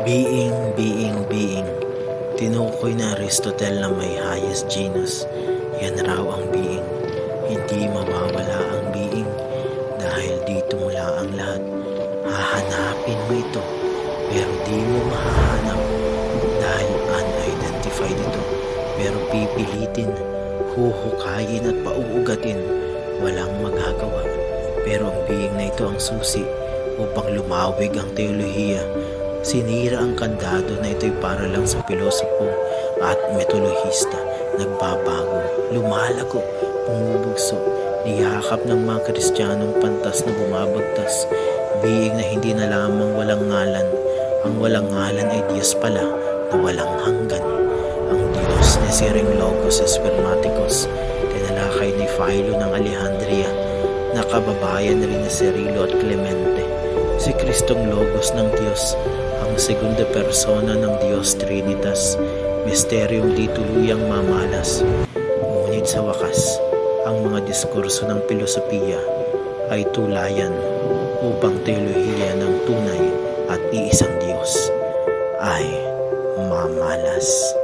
Being. Tinukoy na Aristotle na may highest genus. Yan raw ang being. Hindi mawawala ang being dahil dito mula ang lahat. Hahanapin mo ito pero di mo mahahanap dahil unidentified ito. Pero pipilitin, huhukayin at pauugatin, walang magagawa. Pero ang being na ito ang susi upang lumawig ang teolohiya. Sinira ang kandado na ito'y para lang sa pilosopo at metolohista. Nagbabago, lumalago, bumubugso, niyakap ng mga Kristiyanong pantas na bumabagtas. Being na hindi na lamang walang ngalan. Ang walang ngalan ay Diyos pala na walang hanggan. Ang Diyos na si Ring Logos Espermaticos, tinalakay ni Philo ng Alejandria, na kababayan rin ni Cirilo at Clemente. Si Kristong Logos ng Diyos, ang segunda persona ng Diyos Trinitas, misteryong di tuluyang mamalas. Ngunit sa wakas, ang mga diskurso ng pilosopiya ay tulayan upang teolohiya ng tunay at iisang Diyos ay mamalas.